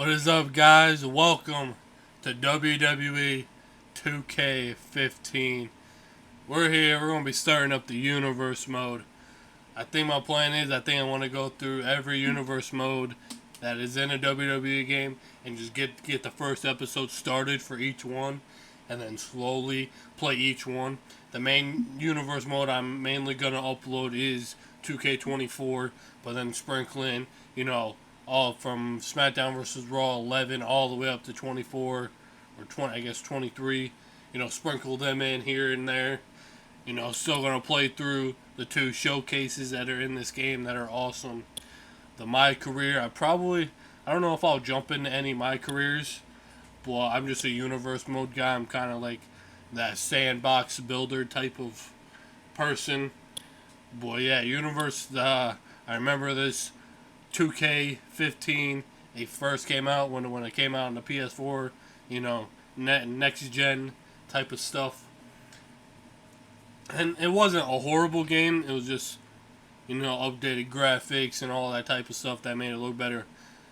What is up, guys? Welcome to WWE 2K15. We're here. We're going to be starting up the universe mode. I think my plan is I want to go through every universe mode that is in a WWE game and just get the first episode started for each one and then slowly play each one. The main universe mode I'm mainly going to upload is 2K24, but then sprinkle in, all from SmackDown versus Raw 11 all the way up to 24 or 20, I guess 23. Sprinkle them in here and there. Still gonna play through the two showcases that are in this game that are awesome. The My Career, I don't know if I'll jump into any My Careers, but I'm just a universe mode guy. I'm kind of like that sandbox builder type of person. Boy, yeah, universe. I remember this 2K15. It first came out when it came out on the PS4. Next gen type of stuff. And it wasn't a horrible game. It was just updated graphics and all that type of stuff that made it look better.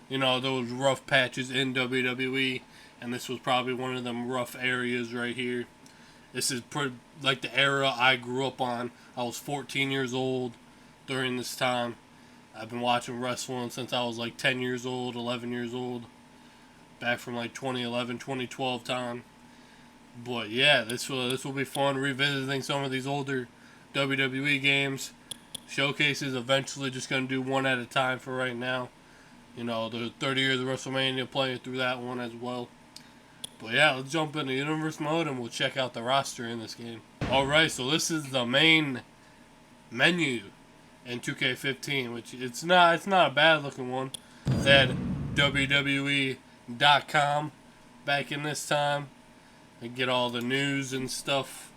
Those rough patches in WWE, and this was probably one of them rough areas right here. This is like the era I grew up on. I was 14 years old during this time. I've been watching wrestling since I was like 10 years old, 11 years old. Back from like 2011, 2012 time. But yeah, this will be fun revisiting some of these older WWE games. Showcases eventually just going to do one at a time for right now. The 30 years of WrestleMania, playing through that one as well. But yeah, let's jump into universe mode and we'll check out the roster in this game. Alright, so this is the main menu in 2K15, which it's not a bad looking one. It's at WWE.com back in this time. And get all the news and stuff.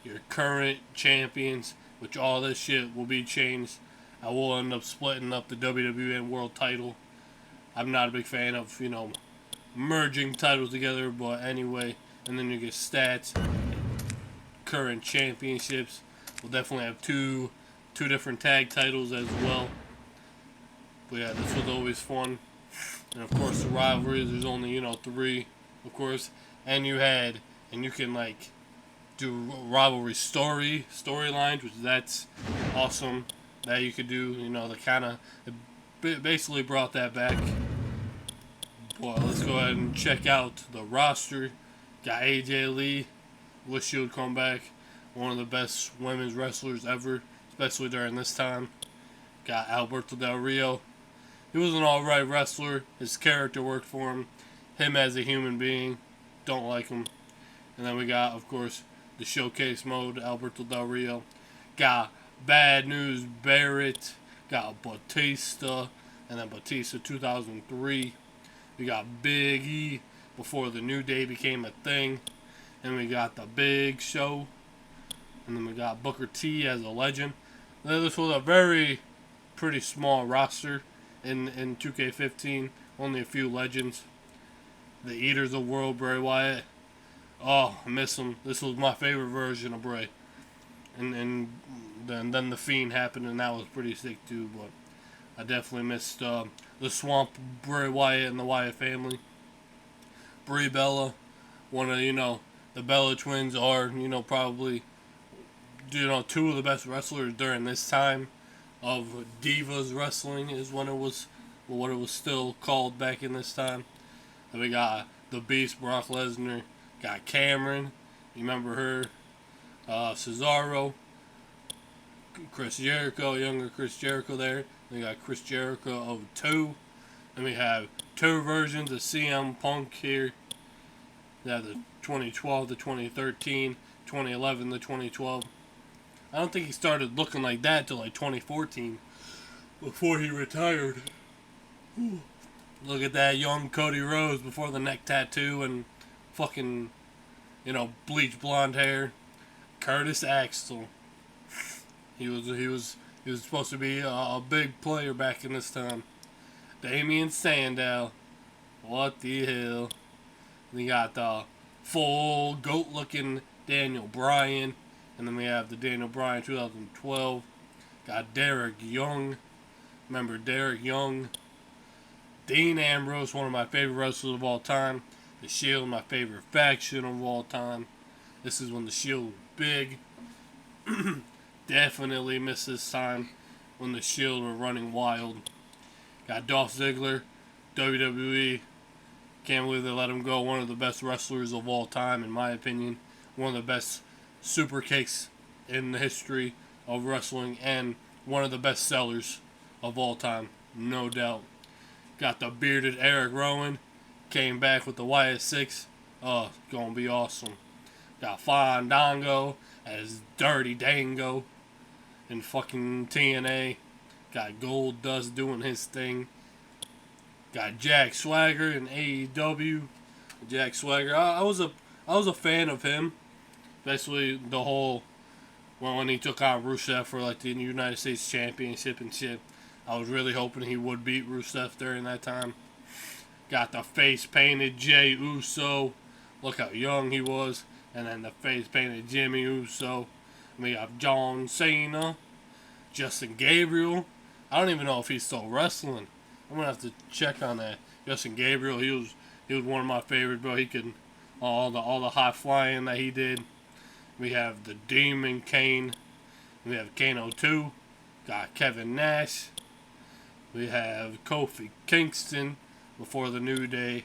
Your current champions, which all this shit will be changed. I will end up splitting up the WWE World title. I'm not a big fan of, merging titles together, but anyway. And then you get stats, current championships. We'll definitely have two different tag titles as well. But yeah, this was always fun. And of course, the rivalries, there's only, 3, of course. And you can like do rivalry storylines, which that's awesome that you could do. The kind of basically brought that back. Boy, let's go ahead and check out the roster. Got AJ Lee, wish she would come back. One of the best women's wrestlers ever, especially during this time. Got Alberto Del Rio. He was an alright wrestler. His character worked for him. Him as a human being, don't like him. And then we got, of course, the showcase mode, Alberto Del Rio. Got Bad News Barrett. Got Batista. And then Batista 2003. We got Big E before the New Day became a thing. And we got the Big Show. And then we got Booker T as a legend. Now, this was a pretty small roster in 2K15. Only a few legends. The Eaters of World, Bray Wyatt. Oh, I miss him. This was my favorite version of Bray. And then the Fiend happened, and that was pretty sick too. But I definitely missed the Swamp, Bray Wyatt, and the Wyatt family. Brie Bella, one of the Bella twins are probably two of the best wrestlers during this time of Divas Wrestling is what it was still called back in this time. And we got the Beast, Brock Lesnar. Got Cameron. You remember her? Cesaro. Chris Jericho, younger Chris Jericho there. We got Chris Jericho of 2. And we have 2 versions of CM Punk here. We have the 2012, the 2013, 2011, the 2012. I don't think he started looking like that till like 2014. Before he retired. Ooh. Look at that young Cody Rhodes before the neck tattoo and fucking, bleach blonde hair. Curtis Axel. He was supposed to be a big player back in this time. Damian Sandow. What the hell? We got the full goat-looking Daniel Bryan. And then we have the Daniel Bryan 2012. Got Derek Young. Remember Derek Young? Dean Ambrose, one of my favorite wrestlers of all time. The Shield, my favorite faction of all time. This is when the Shield was big. Definitely missed this time when the Shield were running wild. Got Dolph Ziggler, WWE. Can't believe they let him go. One of the best wrestlers of all time, in my opinion. One of the best super kicks in the history of wrestling, and one of the best sellers of all time, no doubt. Got the bearded Eric Rowan. Came back with the YS6. Oh, gonna be awesome. Got Fandango as Dirty Dango in fucking TNA. Got Gold Dust doing his thing. Got Jack Swagger in AEW. Jack Swagger, I was a fan of him, especially the whole when he took on Rusev for like the United States Championship and shit. I was really hoping he would beat Rusev during that time. Got the face painted Jey Uso. Look how young he was. And then the face painted Jimmy Uso. We have John Cena. Justin Gabriel. I don't even know if he's still wrestling. I'm gonna have to check on that. Justin Gabriel, he was one of my favorites, bro. He could all the high flying that he did. We have the Demon Kane. We have Kano 2. Got Kevin Nash. We have Kofi Kingston before the New Day.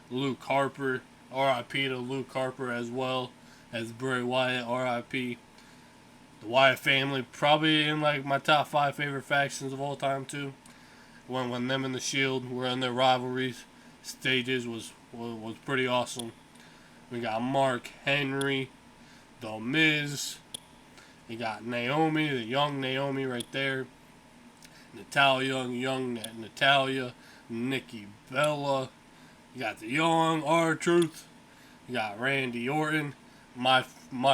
Luke Harper. R.I.P. to Luke Harper as well as Bray Wyatt. R.I.P. The Wyatt family, probably in like my top 5 favorite factions of all time too. When them and the Shield were in their rivalries stages was pretty awesome. We got Mark Henry, The Miz. You got Naomi, the young Naomi right there. Natalia, young Natalia. Nikki Bella. You got the young R-Truth. You got Randy Orton. My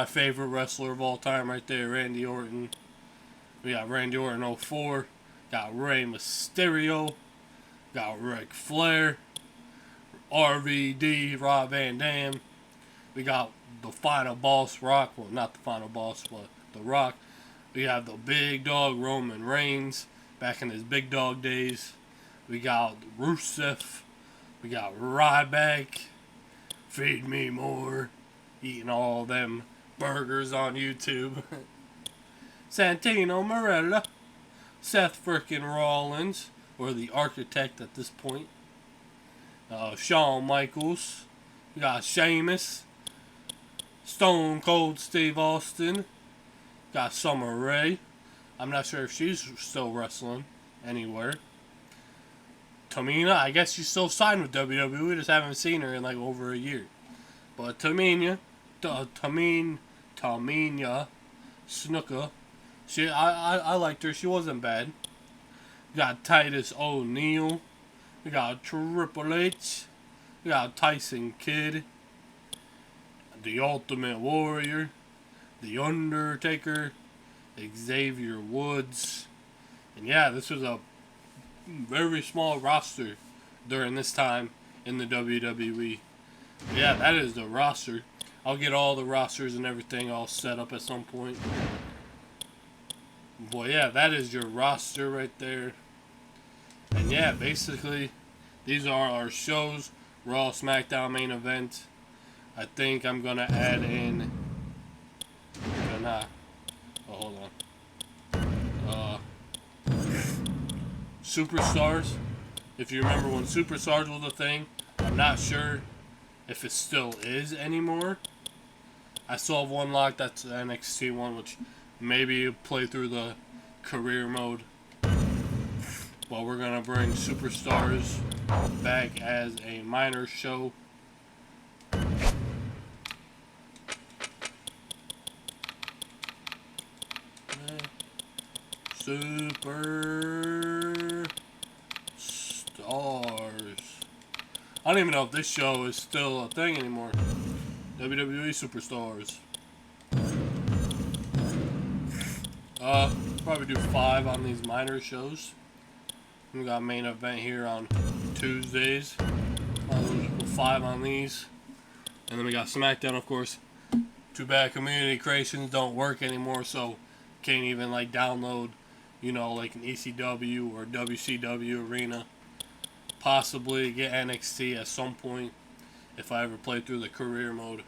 favorite wrestler of all time right there, Randy Orton. We got Randy Orton 04. Got Rey Mysterio. Got Ric Flair. RVD, Rob Van Dam. We got the final boss, Rock. Well, not the final boss, but the Rock. We have the big dog, Roman Reigns, back in his big dog days. We got Rusev. We got Ryback. Feed me more. Eating all them burgers on YouTube. Santino Marella. Seth frickin' Rollins, or the Architect at this point. Shawn Michaels. We got Sheamus. Stone Cold Steve Austin. Got Summer Rae. I'm not sure if she's still wrestling anywhere. Tamina, I guess she's still signed with WWE. We just haven't seen her in like over a year. But Tamina Snuka, I liked her. She wasn't bad. We got Titus O'Neil. We got Triple H. We got Tyson Kidd. The Ultimate Warrior. The Undertaker. Xavier Woods. And yeah, this was a very small roster during this time in the WWE. Yeah, that is the roster. I'll get all the rosters and everything all set up at some point. Boy, yeah, that is your roster right there. And yeah, basically, these are our shows. Raw, SmackDown main event. I think I'm gonna add in. Hold on. Superstars. If you remember when Superstars was a thing, I'm not sure if it still is anymore. I still have one locked, that's the NXT one, which maybe play through the career mode. But we're gonna bring Superstars back as a minor show. Super Stars. I don't even know if this show is still a thing anymore. WWE Superstars. Probably do 5 on these minor shows. We got main event here on Tuesdays. I'll do 5 on these. And then we got SmackDown, of course. Too bad community creations don't work anymore, so can't even like download, you know, like an ECW or WCW arena. possibly get NXT at some point if I ever play through the career mode.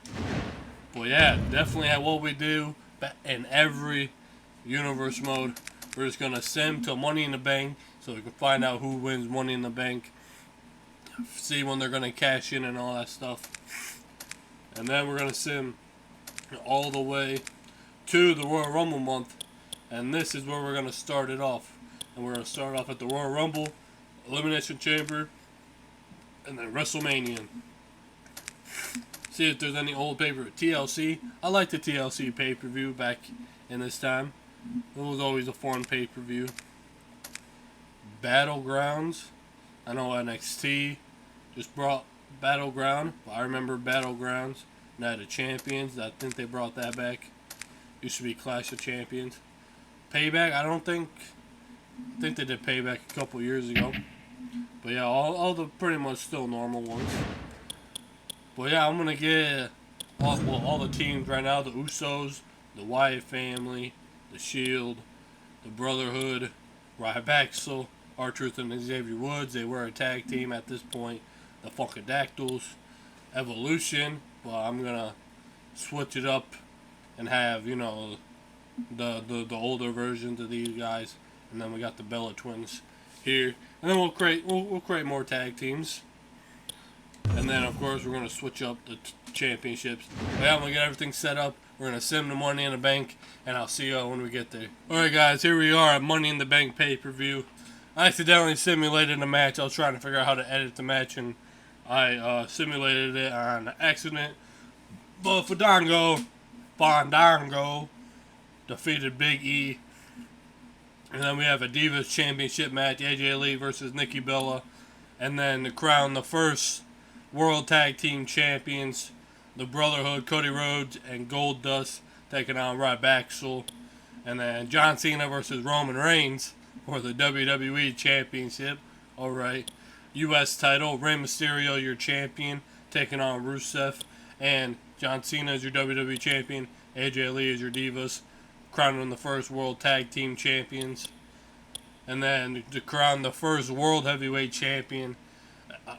But yeah, definitely at what we do in every universe mode. We're just gonna sim to Money in the Bank so we can find out who wins Money in the Bank, see when they're gonna cash in and all that stuff, and then we're gonna sim all the way to the Royal Rumble month, and this is where we're gonna start it off. And we're gonna start off at the Royal Rumble, Elimination Chamber, and then WrestleMania. See if there's any old pay-per-view. TLC. I like the TLC pay-per-view back in this time. It was always a fun pay-per-view. Battlegrounds. I know NXT just brought Battleground. I remember Battlegrounds. Night of Champions. I think they brought that back. Used to be Clash of Champions. Payback. I think they did Payback a couple years ago. But yeah, all the pretty much still normal ones. But yeah, I'm gonna get all the teams right now: the Usos, the Wyatt family, the Shield, the Brotherhood, Ryback, R-Truth and Xavier Woods. They were a tag team at this point. The Funkadactyls, Evolution. Well, I'm gonna switch it up and have the older versions of these guys, and then we got the Bella Twins here, and then we'll create more tag teams. And then, of course, we're going to switch up the championships. But yeah, I'm going to get everything set up. We're going to sim the Money in the Bank, and I'll see you when we get there. Alright, guys, here we are at Money in the Bank pay-per-view. I accidentally simulated a match. I was trying to figure out how to edit the match, and I simulated it on accident. But Fandango defeated Big E. And then we have a Divas Championship match, AJ Lee versus Nikki Bella. And then to crown the first World Tag Team Champions, the Brotherhood, Cody Rhodes and Goldust taking on Ryback. And then John Cena versus Roman Reigns for the WWE Championship. Alright. U.S. title, Rey Mysterio, your champion, taking on Rusev. And John Cena is your WWE Champion. AJ Lee is your Divas, crowning the first World Tag Team Champions. And then to crown the first World Heavyweight Champion,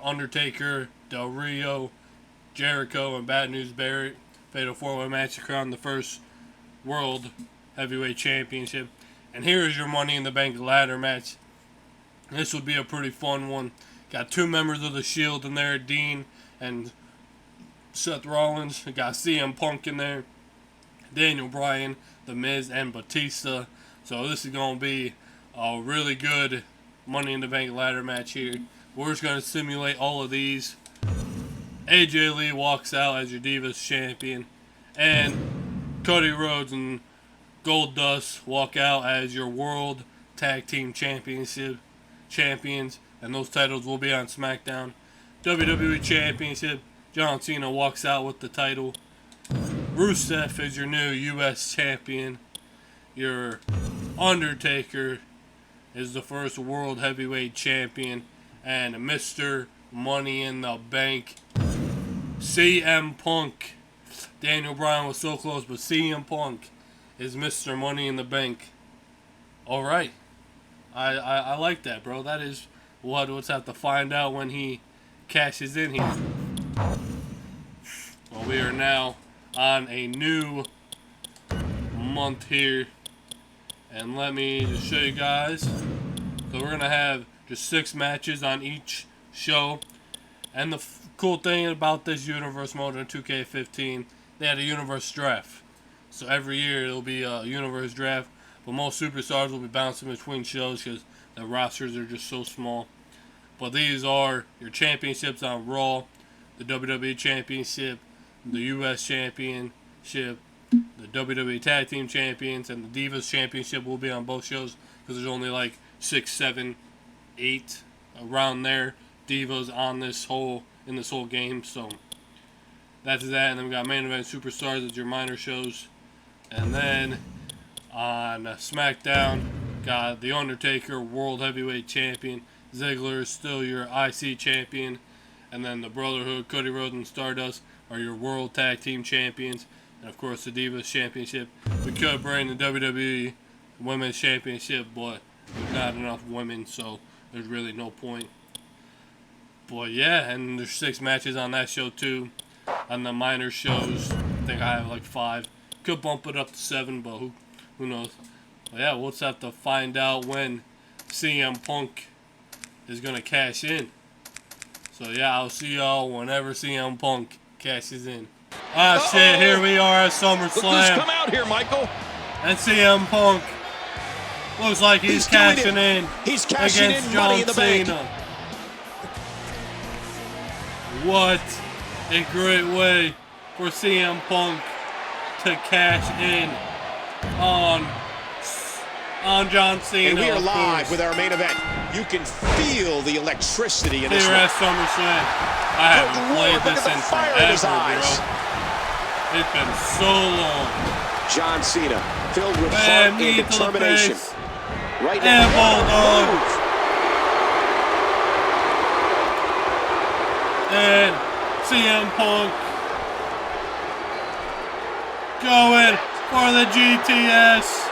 Undertaker, Del Rio, Jericho, and Bad News Barrett. Fatal 4-way match to crown the first World Heavyweight Championship. And here is your Money in the Bank ladder match. This would be a pretty fun one. Got two members of the Shield in there, Dean and Seth Rollins. Got CM Punk in there, Daniel Bryan, The Miz, and Batista. So this is going to be a really good Money in the Bank ladder match here. We're just going to simulate all of these. AJ Lee walks out as your Divas champion. And Cody Rhodes and Goldust walk out as your World Tag Team Championship champions. And those titles will be on SmackDown. WWE Championship, John Cena walks out with the title. Rusev is your new U.S. champion. Your Undertaker is the first World Heavyweight Champion. And Mr. Money in the Bank, CM Punk. Daniel Bryan was so close, but CM Punk is Mr. Money in the Bank. Alright. I like that, bro. That is what we'll have to find out when he cashes in here. Well, we are now on a new month here. And let me just show you guys. So we're going to have just 6 matches on each show. And the cool thing about this universe mode in 2K15, they had a universe draft. So every year it'll be a universe draft. But most superstars will be bouncing between shows because the rosters are just so small. But these are your championships on Raw, the WWE Championship, the U.S. Championship, the WWE Tag Team Champions, and the Divas Championship will be on both shows because there's only like 6, 7, 8 around there Divas on in this whole game. So that's that. And then we got Main Event Superstars as your minor shows. And then on SmackDown, got The Undertaker, World Heavyweight Champion. Ziggler is still your IC Champion. And then the Brotherhood, Cody Rhodes and Stardust are your World Tag Team Champions. And of course the Divas Championship. We could bring the WWE Women's Championship, but there's not enough women, so there's really no point. But yeah, and there's 6 matches on that show too. On the minor shows, I think I have like 5. Could bump it up to 7, but who knows? But yeah, we'll just have to find out when CM Punk is gonna cash in. So yeah, I'll see y'all whenever CM Punk cashes in. Ah shit, here we are at SummerSlam. Look who's come out here, Michael. And CM Punk looks like he's cashing in. He's cashing against in John Money in the Bank. Cena. What a great way for CM Punk to cash in on John Cena. And we are live with our main event. You can feel the electricity in this here at SummerSlam. I haven't played this in forever, bro. It's been so long. John Cena, filled with heart and determination. Right now, Bulldog. And CM Punk going for the GTS.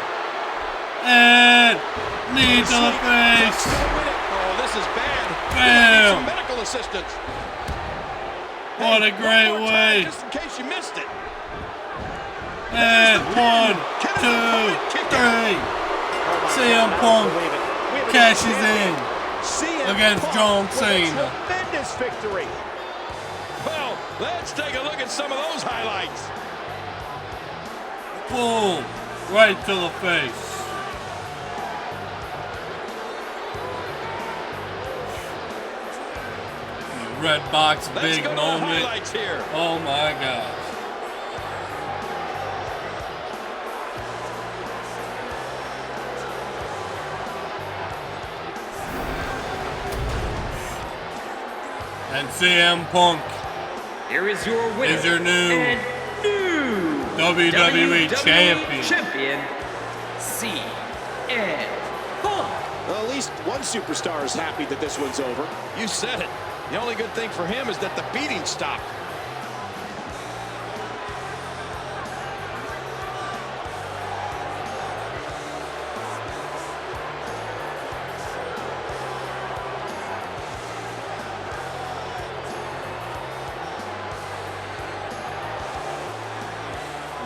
And knee to the face. Oh, this is bad. Bam. Medical assistance. What a great way. Just in case you missed it. And 1, 2, 3. CM Punk cashes in against John Cena. Tremendous victory. Well, let's take a look at some of those highlights. Boom. Right to the face. Red box, big moment. Oh my gosh. And CM Punk here is your winner, is your new WWE champion, CM Punk. Well, at least one superstar is happy that this one's over. You said it. The only good thing for him is that the beating stopped.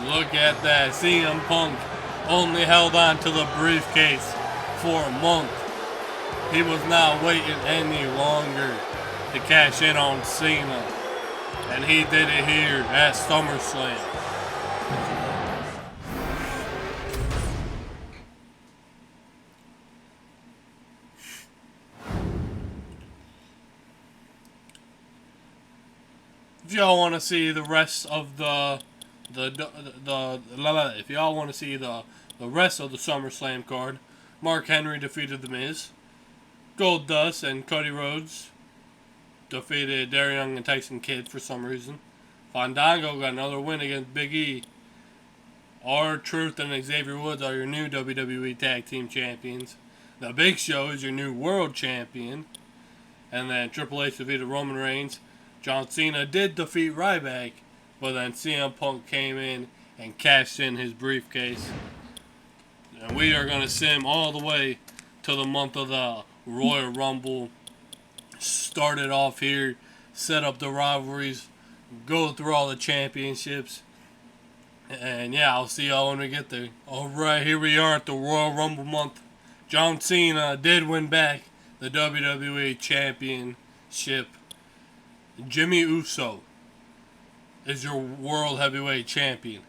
Look at that. CM Punk only held on to the briefcase for a month. He was not waiting any longer to cash in on Cena. And he did it here at SummerSlam. If y'all want to see the rest of if y'all want to see the rest of the SummerSlam card, Mark Henry defeated The Miz. Goldust and Cody Rhodes defeated Darren Young and Tyson Kidd for some reason. Fandango got another win against Big E. R-Truth and Xavier Woods are your new WWE Tag Team Champions. The Big Show is your new World Champion. And then Triple H defeated Roman Reigns. John Cena did defeat Ryback, but then CM Punk came in and cashed in his briefcase. And we are going to sim all the way to the month of the Royal Rumble. Start it off here, set up the rivalries, go through all the championships. And yeah, I'll see y'all when we get there. Alright, here we are at the Royal Rumble month. John Cena did win back the WWE Championship. Jimmy Uso is your World Heavyweight Champion.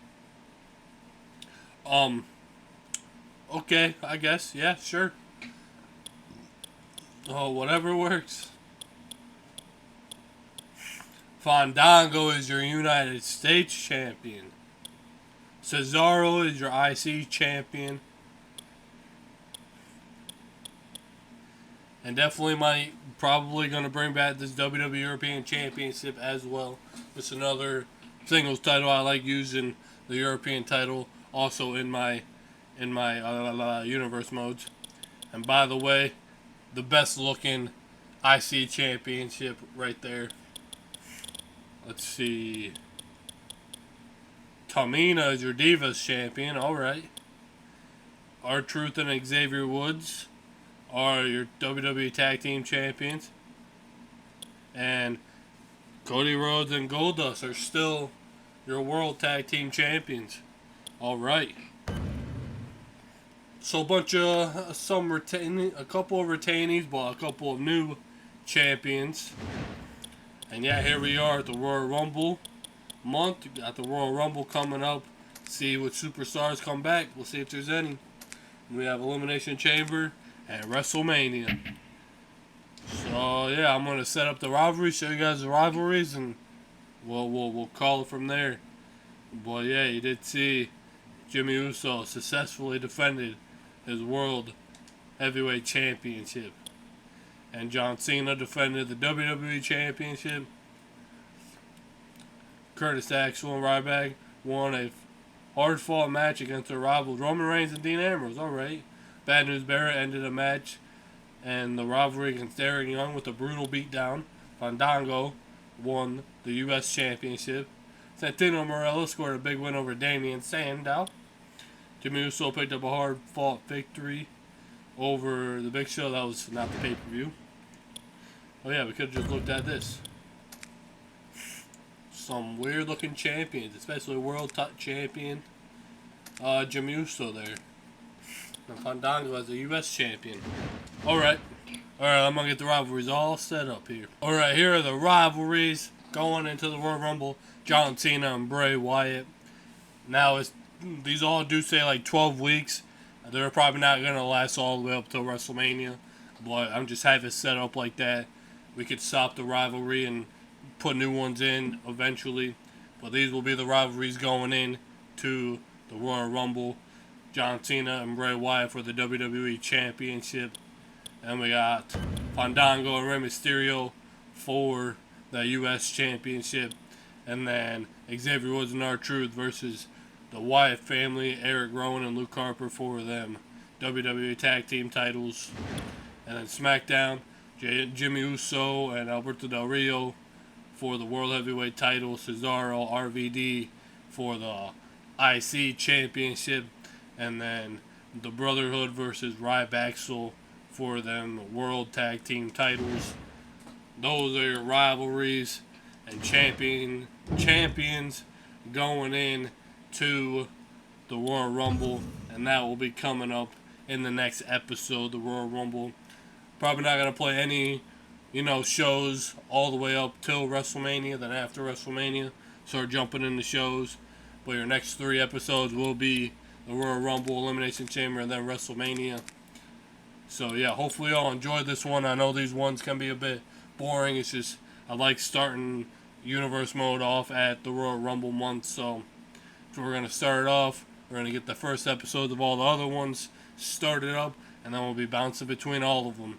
Okay, I guess. Yeah, sure. Oh, whatever works. Fandango is your United States Champion. Cesaro is your IC Champion. And definitely probably going to bring back this WWE European Championship as well. It's another singles title. I like using the European title also in my universe modes. And by the way, the best looking IC Championship right there. Let's see. Tamina is your Divas Champion. Alright. R-Truth and Xavier Woods are your WWE Tag Team Champions. And Cody Rhodes and Goldust are still your World Tag Team Champions. Alright. So a bunch of a couple of retainees, but a couple of new champions. And yeah, here we are at the Royal Rumble month. We got the Royal Rumble coming up. See what superstars come back. We'll see if there's any. We have Elimination Chamber and WrestleMania. So yeah, I'm gonna set up the rivalry, show you guys the rivalries, and we'll call it from there. But yeah, you did see Jimmy Uso successfully defended his World Heavyweight Championship, and John Cena defended the WWE Championship. Curtis Axel and Ryback won a hard-fought match against their rivals Roman Reigns and Dean Ambrose. Alright. Bad News Barrett ended a match and the rivalry against Eric Young with a brutal beatdown. Fandango won the U.S. Championship. Santino Marella scored a big win over Damian Sandow. Jimmy Uso picked up a hard-fought victory over the Big Show. That was not the pay-per-view. Oh yeah, we could have just looked at this. Some weird-looking champions, especially World Champion Jimmy Uso there. And Fandango as a U.S. champion. Alright, I'm going to get the rivalries all set up here. Alright, here are the rivalries going into the Royal Rumble. John Cena and Bray Wyatt. Now, these all do say like 12 weeks. They're probably not going to last all the way up till WrestleMania. But I'm just having it set up like that. We could stop the rivalry and put new ones in eventually. But these will be the rivalries going in to the Royal Rumble. John Cena and Bray Wyatt for the WWE Championship. And we got Fandango and Rey Mysterio for the U.S. Championship. And then Xavier Woods and R-Truth versus the Wyatt family, Eric Rowan and Luke Harper for them WWE Tag Team titles. And then SmackDown, Jimmy Uso and Alberto Del Rio for the World Heavyweight title. Cesaro, RVD for the IC Championship. And then the Brotherhood versus Ryback for them World Tag Team titles. Those are your rivalries and champions going in to the Royal Rumble. And that will be coming up in the next episode, the Royal Rumble. Probably not going to play any, shows all the way up till WrestleMania. Then after WrestleMania, start jumping into shows. But your next 3 episodes will be the Royal Rumble, Elimination Chamber, and then WrestleMania. So yeah, hopefully y'all enjoyed this one. I know these ones can be a bit boring. It's just I like starting Universe Mode off at the Royal Rumble month. So if we're going to start it off, we're going to get the first episodes of all the other ones started up, and then we'll be bouncing between all of them.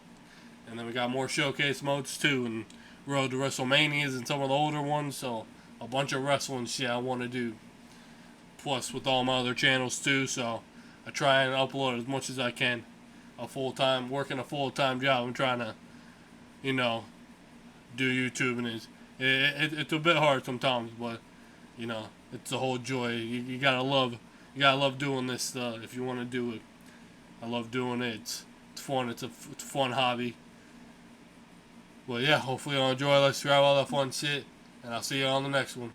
And then we got more showcase modes too, and Road to WrestleManias and some of the older ones. So a bunch of wrestling shit I want to do. Plus with all my other channels too, so I try and upload as much as I can. Working a full-time job. I'm trying to, do YouTube, and it's a bit hard sometimes, but it's a whole joy. You gotta love doing this if you want to do it. I love doing it. It's fun. It's a fun hobby. But yeah, hopefully you'll enjoy. Let's try all that fun shit, and I'll see you on the next one.